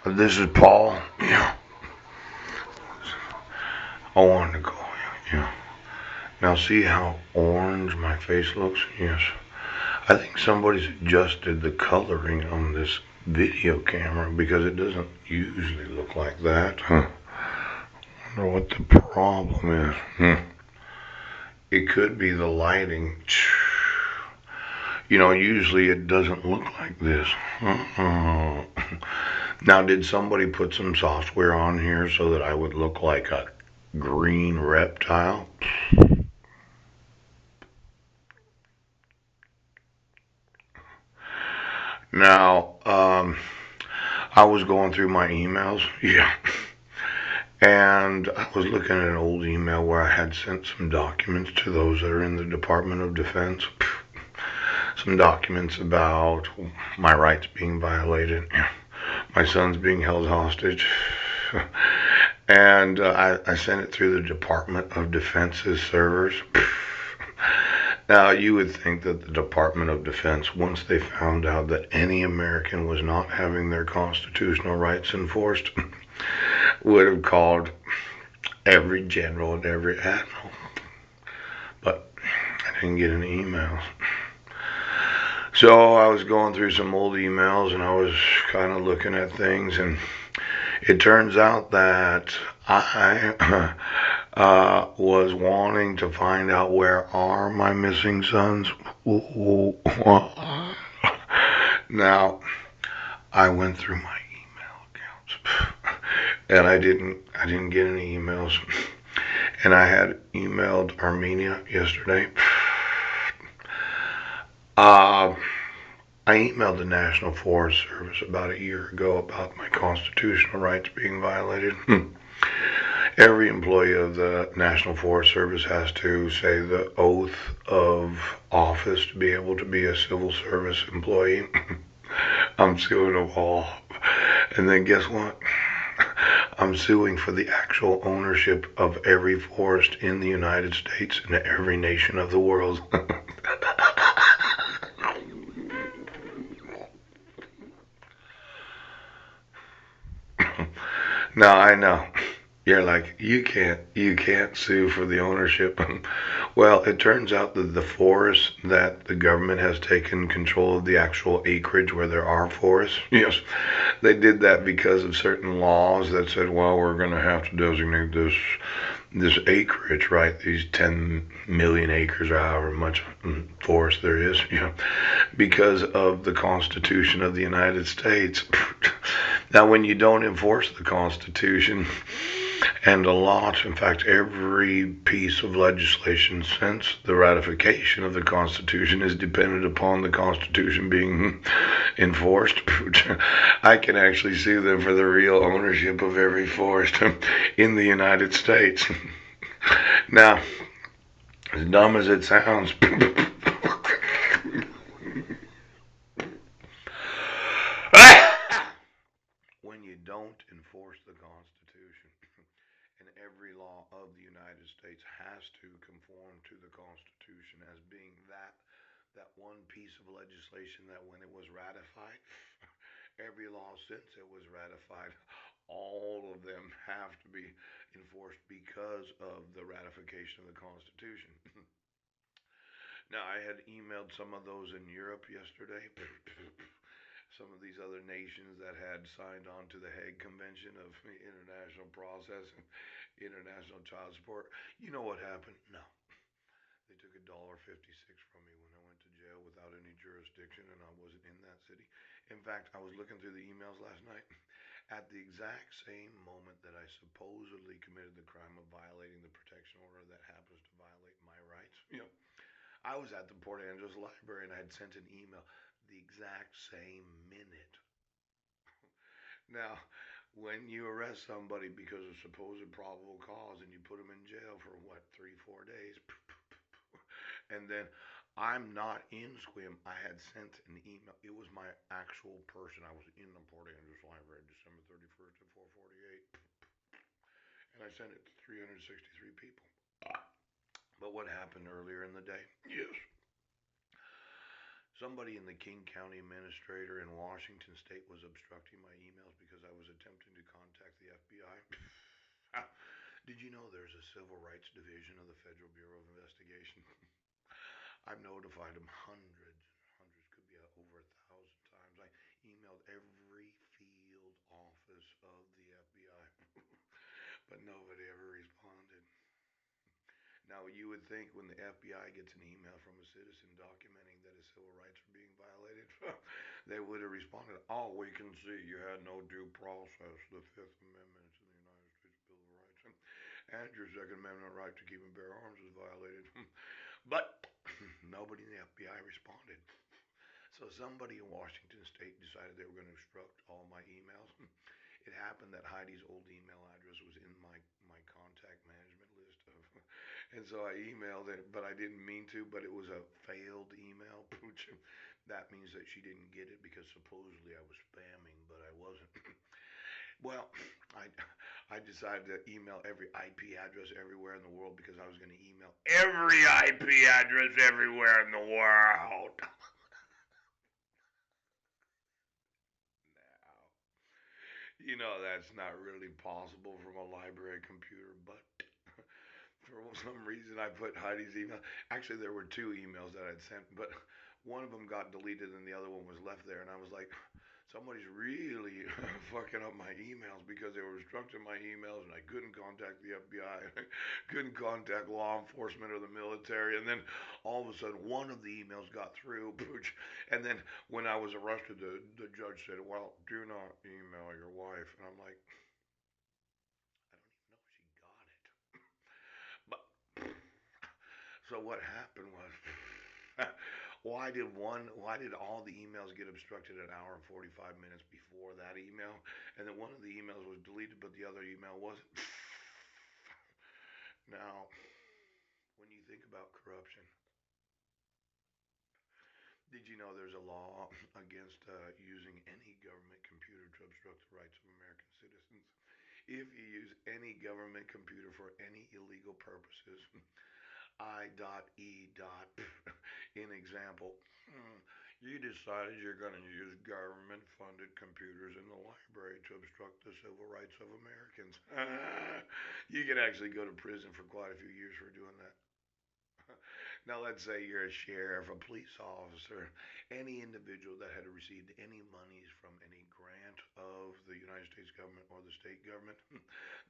This is Paul. Yeah, I wanted to go. Yeah. Now see how orange my face looks? Yes. I think somebody's adjusted the coloring on this video camera because it doesn't usually look like that. Huh. I wonder what the problem is. It could be the lighting. Usually it doesn't look like this. Now, did somebody put some software on here so that I would look like a green reptile? Now, I was going through my emails, yeah, and I was looking at an old email where I had sent some documents to those that are in the Department of Defense. Some documents about my rights being violated, my son's being held hostage. And I sent it through the Department of Defense's servers. Now, you would think that the Department of Defense, once they found out that any American was not having their constitutional rights enforced, would have called every general and every admiral. But I didn't get any emails. So I was going through some old emails and I was kind of looking at things, and it turns out that I was wanting to find out where are my missing sons. Now, I went through my email accounts and I didn't get any emails. And I had emailed Armenia yesterday. Uh, I emailed the National Forest Service about a year ago about my constitutional rights being violated. Every employee of the National Forest Service has to say the oath of office to be able to be a civil service employee. I'm suing them all. And then guess what? I'm suing for the actual ownership of every forest in the United States and every nation of the world. Now I know. You're like, you can't sue for the ownership. Well, it turns out that the forests that the government has taken control of the actual acreage where there are forests, yes, they did that because of certain laws that said, well, we're going to have to designate this acreage, right? These 10 million acres or however much forest there is, because of the Constitution of the United States. Now, when you don't enforce the Constitution, and a lot, in fact, every piece of legislation since the ratification of the Constitution is dependent upon the Constitution being enforced. I can actually sue them for the real ownership of every forest in the United States. Now, as dumb as it sounds, when you don't enforce the Constitution, and every law of the United States has to conform to the Constitution as being that one piece of legislation that when it was ratified, every law since it was ratified, all of them have to be enforced because of the ratification of the Constitution. Now, I had emailed some of those in Europe yesterday. Some of these other nations that had signed on to the Hague Convention of International Process and International Child Support. You know what happened? No. They took $1.56 from me when I went to jail without any jurisdiction and I wasn't in that city. In fact, I was looking through the emails last night. At the exact same moment that I supposedly committed the crime of violating the protection order that happens to violate my rights, I was at the Port Angeles Library and I had sent an email the exact same minute. Now, when you arrest somebody because of supposed probable cause and you put them in jail for what, 3, 4 days, and then I'm not in Squim. I had sent an email. It was my actual person. I was in the Port Angeles Library December 31st at 4:48, and I sent it to 363 people. But what happened earlier in the day? Yes. Somebody in the King County administrator in Washington State was obstructing my emails because I was attempting to contact the FBI. Did you know there's a civil rights division of the Federal Bureau of Investigation? I've notified them hundreds and hundreds, could be over 1,000 times. I emailed every field office of the FBI, but nobody ever responded. Now, you would think when the FBI gets an email from a citizen documenting that his civil rights are being violated, they would have responded, "Oh, we can see you had no due process. The Fifth Amendment to the United States Bill of Rights and your Second Amendment right to keep and bear arms is violated." But nobody in the FBI responded. So somebody in Washington State decided they were going to obstruct all my emails. It happened that Heidi's old email address was in my contact management list of, and so I emailed it, but I didn't mean to. But it was a failed email. That means that she didn't get it because supposedly I was spamming, but I wasn't. Well, I decided to email every IP address everywhere in the world because I was going to email every IP address everywhere in the world. Now, you know that's not really possible from a library computer, but for some reason I put Heidi's email. Actually, there were two emails that I'd sent, but one of them got deleted and the other one was left there, and I was like, somebody's really fucking up my emails because they were obstructing my emails and I couldn't contact the FBI, couldn't contact law enforcement or the military, and then all of a sudden one of the emails got through, and then when I was arrested, the judge said, "Well, do not email your wife," and I'm like, I don't even know if she got it. But so what happened was, why did all the emails get obstructed an hour and 45 minutes before that email? And then one of the emails was deleted, but the other email wasn't. Now, when you think about corruption, did you know there's a law against using any government computer to obstruct the rights of American citizens? If you use any government computer for any illegal purposes, I.E. In example, you decided you're going to use government funded computers in the library to obstruct the civil rights of Americans. You can actually go to prison for quite a few years for doing that. Now, let's say you're a sheriff, a police officer, any individual that had received any monies from any grant of the United States government or the state government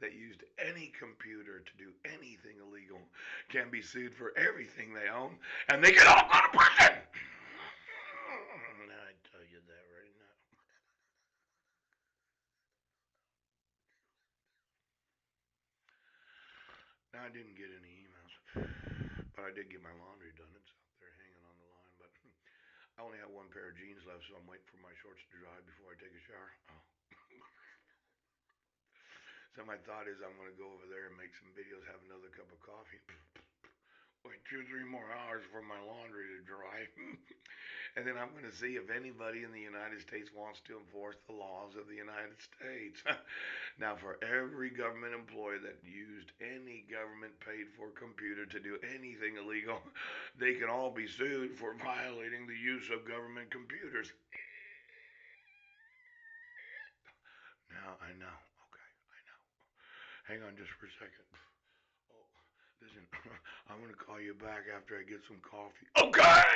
that used any computer to do anything illegal can be sued for everything they own, and they can all go to prison. I tell you that right now. Now, I didn't get any emails, but I did get my laundry done. It's out there hanging on the line, but I only have one pair of jeans left, so I'm waiting for my shorts to dry before I take a shower. Oh. So my thought is I'm going to go over there and make some videos, have another cup of coffee, wait 2 or 3 more hours for my laundry to dry. And then I'm going to see if anybody in the United States wants to enforce the laws of the United States. Now, for every government employee that used any government paid for computer to do anything illegal, they can all be sued for violating the use of government computers. Now, I know. Okay, I know. Hang on just for a second. Oh, listen, I'm going to call you back after I get some coffee. Okay!